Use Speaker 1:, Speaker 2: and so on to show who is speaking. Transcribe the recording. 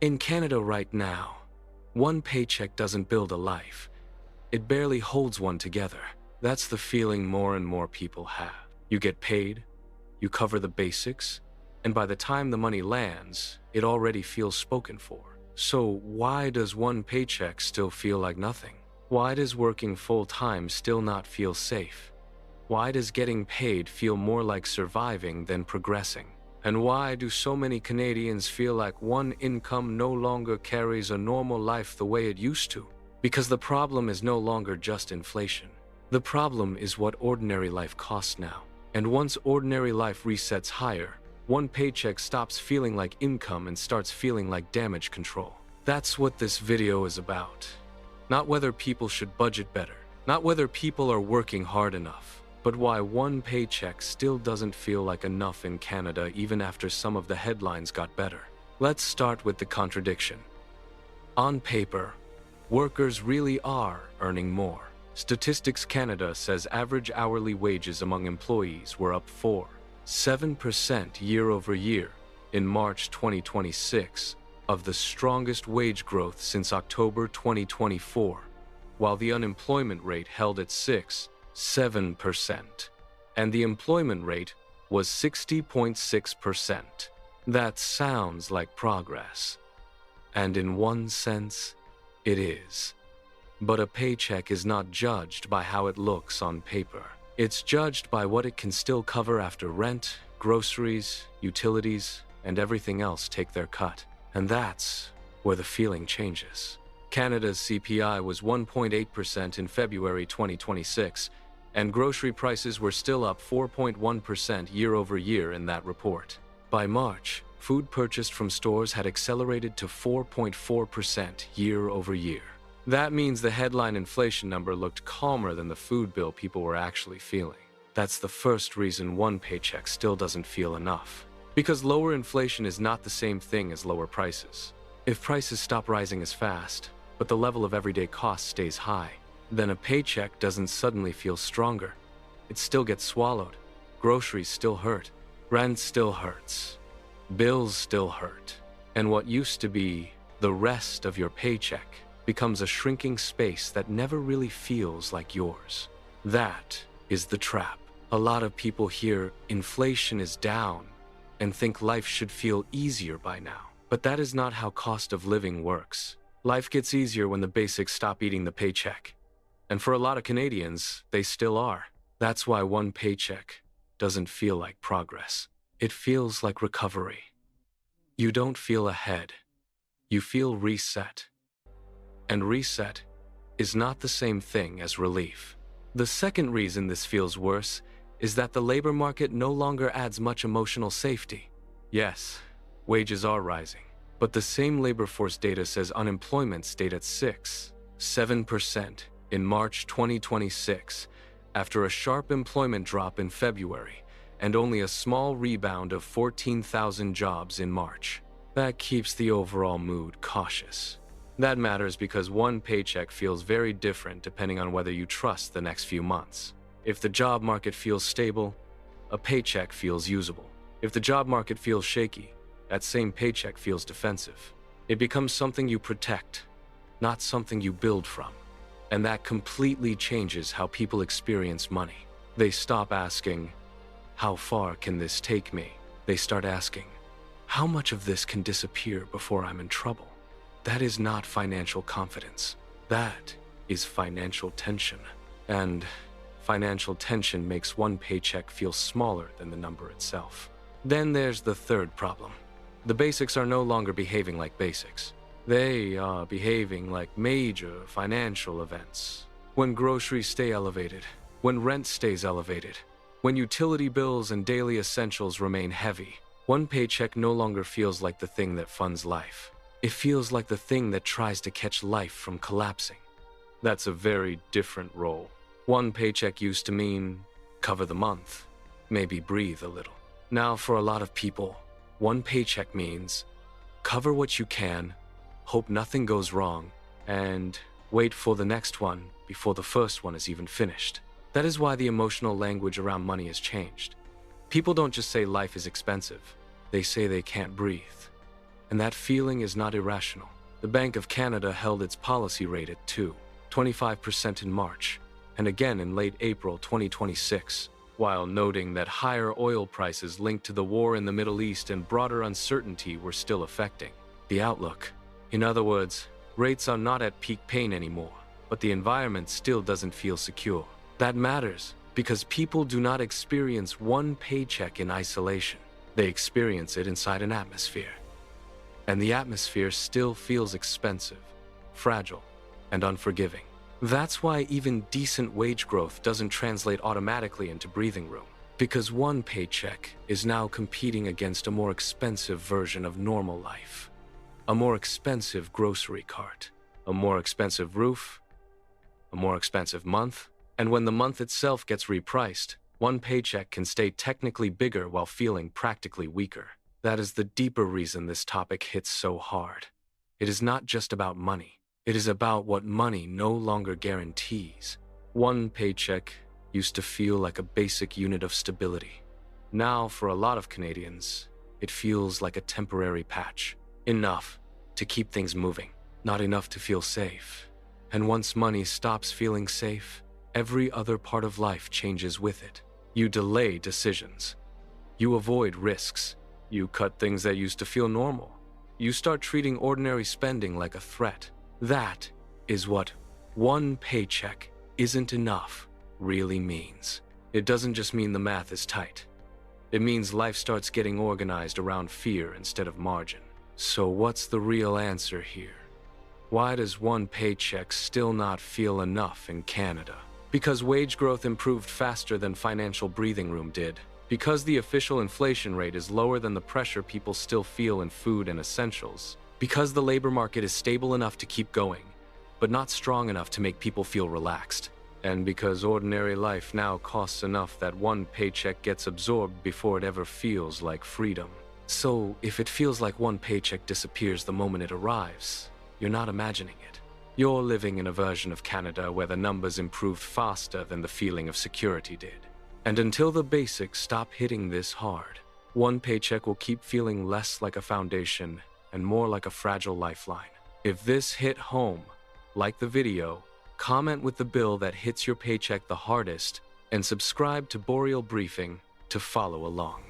Speaker 1: In Canada right now, one paycheck doesn't build a life. It barely holds one together. That's the feeling more and more people have. You get paid, you cover the basics, and by the time the money lands, it already feels spoken for. So why does one paycheck still feel like nothing? Why does working full-time still not feel safe? Why does getting paid feel more like surviving than progressing? And why do so many Canadians feel like one income no longer carries a normal life the way it used to? Because the problem is no longer just inflation. The problem is what ordinary life costs now. And once ordinary life resets higher, one paycheck stops feeling like income and starts feeling like damage control. That's what this video is about. Not whether people should budget better, not whether people are working hard enough, but why one paycheck still doesn't feel like enough in Canada even after some of the headlines got better. Let's start with the contradiction. On paper, workers really are earning more. Statistics Canada says average hourly wages among employees were up 4.7% year over year in March 2026, of the strongest wage growth since October 2024, while the unemployment rate held at 6.7%, and the employment rate was 60.6%. That sounds like progress, and in one sense, it is. But a paycheck is not judged by how it looks on paper. It's judged by what it can still cover after rent, groceries, utilities, and everything else take their cut. And that's where the feeling changes. Canada's CPI was 1.8% in February 2026, and grocery prices were still up 4.1% year over year in that report. By March, food purchased from stores had accelerated to 4.4% year over year. That means the headline inflation number looked calmer than the food bill people were actually feeling. That's the first reason one paycheck still doesn't feel enough. Because lower inflation is not the same thing as lower prices. If prices stop rising as fast, but the level of everyday costs stays high, then a paycheck doesn't suddenly feel stronger. It still gets swallowed. Groceries still hurt. Rent still hurts. Bills still hurt. And what used to be the rest of your paycheck becomes a shrinking space that never really feels like yours. That is the trap. A lot of people hear inflation is down and think life should feel easier by now. But that is not how cost of living works. Life gets easier when the basics stop eating the paycheck. And for a lot of Canadians, they still are. That's why one paycheck doesn't feel like progress. It feels like recovery. You don't feel ahead. You feel reset. And reset is not the same thing as relief. The second reason this feels worse is that the labor market no longer adds much emotional safety. Yes, wages are rising, but the same labor force data says unemployment stayed at 6.7% in March 2026, after a sharp employment drop in February and only a small rebound of 14,000 jobs in March. That keeps the overall mood cautious. That matters because one paycheck feels very different depending on whether you trust the next few months. If the job market feels stable, a paycheck feels usable. If the job market feels shaky, that same paycheck feels defensive. It becomes something you protect, not something you build from. And that completely changes how people experience money. They stop asking, "How far can this take me?" They start asking, "How much of this can disappear before I'm in trouble?" That is not financial confidence. That is financial tension. And financial tension makes one paycheck feel smaller than the number itself. Then there's the third problem. The basics are no longer behaving like basics. They are behaving like major financial events. When groceries stay elevated, when rent stays elevated, when utility bills and daily essentials remain heavy, one paycheck no longer feels like the thing that funds life. It feels like the thing that tries to catch life from collapsing. That's a very different role. One paycheck used to mean cover the month, maybe breathe a little. Now for a lot of people, one paycheck means cover what you can, hope nothing goes wrong, and wait for the next one before the first one is even finished. That is why the emotional language around money has changed. People don't just say life is expensive, they say they can't breathe. And that feeling is not irrational. The Bank of Canada held its policy rate at 2.25% in March, and again in late April 2026, while noting that higher oil prices linked to the war in the Middle East and broader uncertainty were still affecting the outlook. In other words, rates are not at peak pain anymore, but the environment still doesn't feel secure. That matters because people do not experience one paycheck in isolation. They experience it inside an atmosphere. And the atmosphere still feels expensive, fragile, and unforgiving. That's why even decent wage growth doesn't translate automatically into breathing room, because one paycheck is now competing against a more expensive version of normal life. A more expensive grocery cart, a more expensive roof, a more expensive month, and when the month itself gets repriced, one paycheck can stay technically bigger while feeling practically weaker. That is the deeper reason this topic hits so hard. It is not just about money. It is about what money no longer guarantees. One paycheck used to feel like a basic unit of stability. Now, for a lot of Canadians, it feels like a temporary patch. Enough to keep things moving, not enough to feel safe. And once money stops feeling safe, every other part of life changes with it. You delay decisions. You avoid risks. You cut things that used to feel normal. You start treating ordinary spending like a threat. That is what one paycheck isn't enough really means. It doesn't just mean the math is tight. It means life starts getting organized around fear instead of margin. So what's the real answer here? Why does one paycheck still not feel enough in Canada? Because wage growth improved faster than financial breathing room did. Because the official inflation rate is lower than the pressure people still feel in food and essentials. Because the labor market is stable enough to keep going, but not strong enough to make people feel relaxed. And because ordinary life now costs enough that one paycheck gets absorbed before it ever feels like freedom. So, if it feels like one paycheck disappears the moment it arrives, you're not imagining it. You're living in a version of Canada where the numbers improved faster than the feeling of security did. And until the basics stop hitting this hard, one paycheck will keep feeling less like a foundation and more like a fragile lifeline. If this hit home, like the video, comment with the bill that hits your paycheck the hardest, and subscribe to Boreal Briefing to follow along.